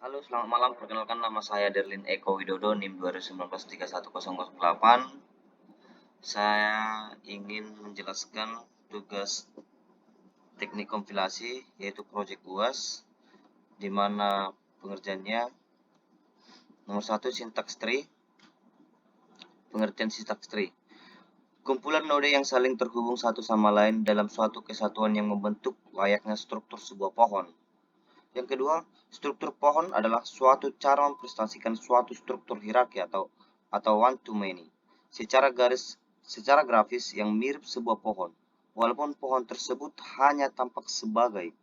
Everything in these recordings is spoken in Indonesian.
Halo, selamat malam. Perkenalkan, nama saya Derlin Eko Widodo, NIM 2019-31008. Saya ingin menjelaskan tugas teknik kompilasi, yaitu proyek UAS, di mana pengerjaannya nomor 1, syntax tree. Pengertian syntax tree: kumpulan node yang saling terhubung satu sama lain dalam suatu kesatuan yang membentuk layaknya struktur sebuah pohon. Yang kedua, struktur pohon adalah suatu cara mempresentasikan suatu struktur hierarki atau one to many secara grafis yang mirip sebuah pohon, walaupun pohon tersebut hanya tampak sebagai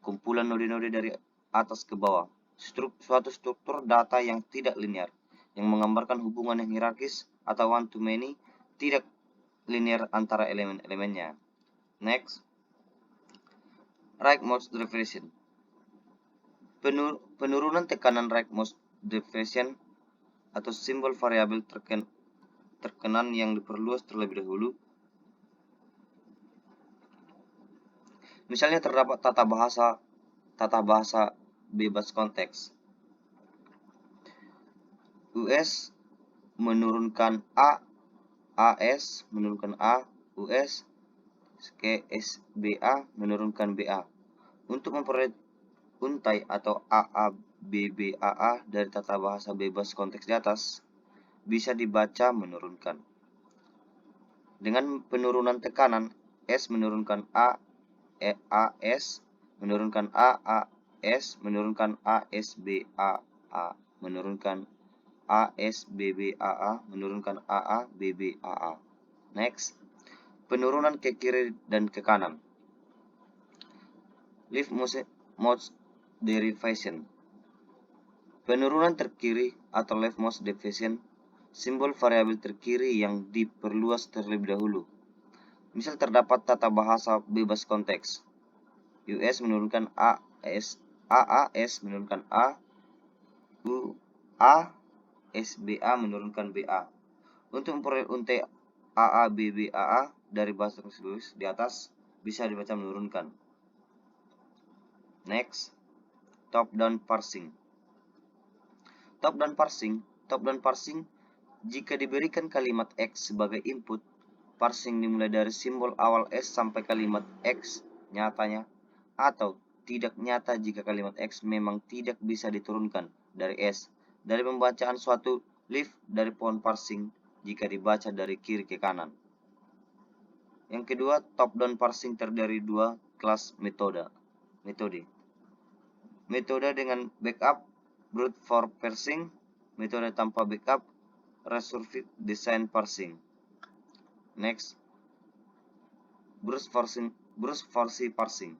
kumpulan node-node dari atas ke bawah. Suatu struktur data yang tidak linear, yang menggambarkan hubungan yang hierarkis atau one to many, tidak linear antara elemen-elemennya. Next, Raymonde division. Penurunan tekanan Raymonde division atau simbol variabel terkenan yang diperluas terlebih dahulu. Misalnya terdapat tata bahasa bebas konteks. US menurunkan A, AS menurunkan A, US ke SBA menurunkan BA. Untuk memperoleh untai atau AABBAA dari tata bahasa bebas konteks di atas, bisa dibaca menurunkan. Dengan penurunan tekanan, S menurunkan AS menurunkan AAS menurunkan ASBAA menurunkan ASBBAA menurunkan AABBAA. Next, penurunan ke kiri dan ke kanan. Leftmost derivation. Penurunan terkiri atau leftmost derivation, simbol variabel terkiri yang diperluas terlebih dahulu. Misal terdapat tata bahasa bebas konteks. US menurunkan AAS menurunkan SBA menurunkan BA. Untuk memperoleh untai AABBAA dari bahasa tersebut di atas, bisa dibaca menurunkan. Next, top down parsing. Top down parsing, jika diberikan kalimat X sebagai input, parsing dimulai dari simbol awal S sampai kalimat X nyatanya atau tidak nyata jika kalimat X memang tidak bisa diturunkan dari S dari pembacaan suatu leaf dari pohon parsing jika dibaca dari kiri ke kanan. Yang kedua, top down parsing terdiri dua kelas metode. Metode dengan backup, brute force parsing. Metode tanpa backup, recursive design parsing. Next, brute force parsing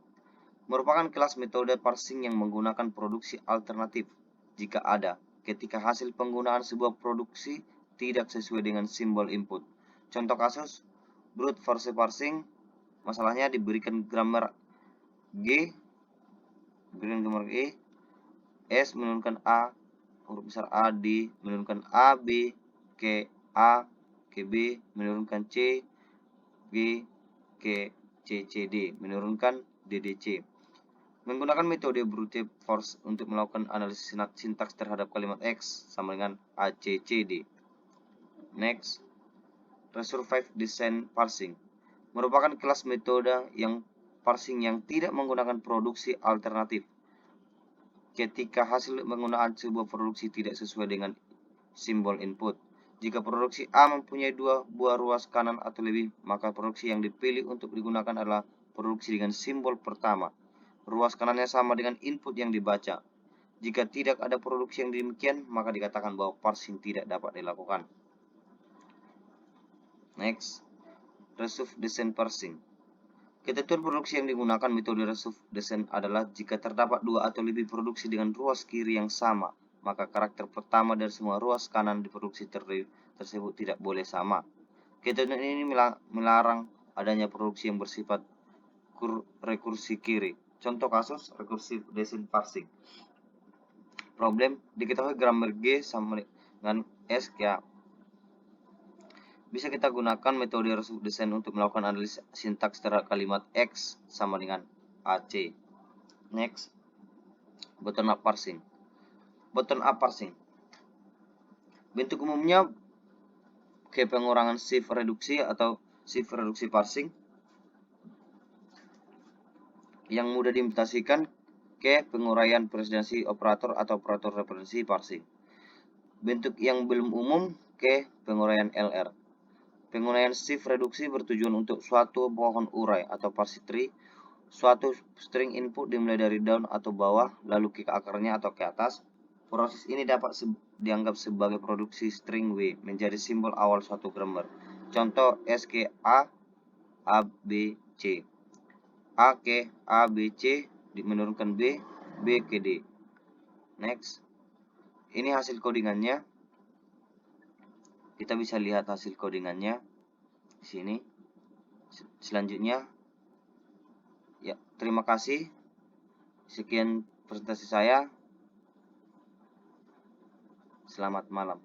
merupakan kelas metode parsing yang menggunakan produksi alternatif jika ada, ketika hasil penggunaan sebuah produksi tidak sesuai dengan simbol input. Contoh kasus, brute force parsing, masalahnya diberikan grammar G, S menurunkan A, huruf besar A, D menurunkan A, B, ke A, ke B menurunkan C, G, ke C, C, D menurunkan DDC. Menggunakan metode brute force untuk melakukan analisis sintaks terhadap kalimat X sama dengan ACCD. Next, recursive design parsing merupakan kelas metode yang parsing yang tidak menggunakan produksi alternatif ketika hasil penggunaan sebuah produksi tidak sesuai dengan simbol input. Jika produksi A mempunyai dua buah ruas kanan atau lebih, maka produksi yang dipilih untuk digunakan adalah produksi dengan simbol pertama. Ruas kanannya sama dengan input yang dibaca. Jika tidak ada produksi yang demikian, maka dikatakan bahwa parsing tidak dapat dilakukan. Next, recursive design parsing. Ketentuan produksi yang digunakan metode recursive design adalah jika terdapat dua atau lebih produksi dengan ruas kiri yang sama, maka karakter pertama dari semua ruas kanan di produksi tersebut tidak boleh sama. Ketentuan ini melarang adanya produksi yang bersifat rekursi kiri. Contoh kasus recursive design parsing. Problem, diketahui grammar G sama dengan S ya. Bisa kita gunakan metode recursive design untuk melakukan analisis sintaks terhadap kalimat X sama dengan AC. Next, bottom up parsing. bottom-up parsing. Bentuk umumnya pengurangan shift reduksi atau shift reduksi parsing yang mudah diimplementasikan ke penguraian presidensi operator atau operator referensi parsing. Bentuk yang belum umum ke penguraian LR. Penggunaan shift reduksi bertujuan untuk suatu pohon urai atau parsing tree, suatu string input dimulai dari down atau bawah lalu ke akarnya atau ke atas. Proses ini dapat dianggap sebagai produksi string W menjadi simbol awal suatu grammar. Contoh SK A, A, B, C. A ke A, B, C menurunkan B, B ke D. Next. Ini hasil codingannya. Kita bisa lihat hasil codingannya di sini. Selanjutnya, ya, terima kasih. Sekian presentasi saya. Selamat malam.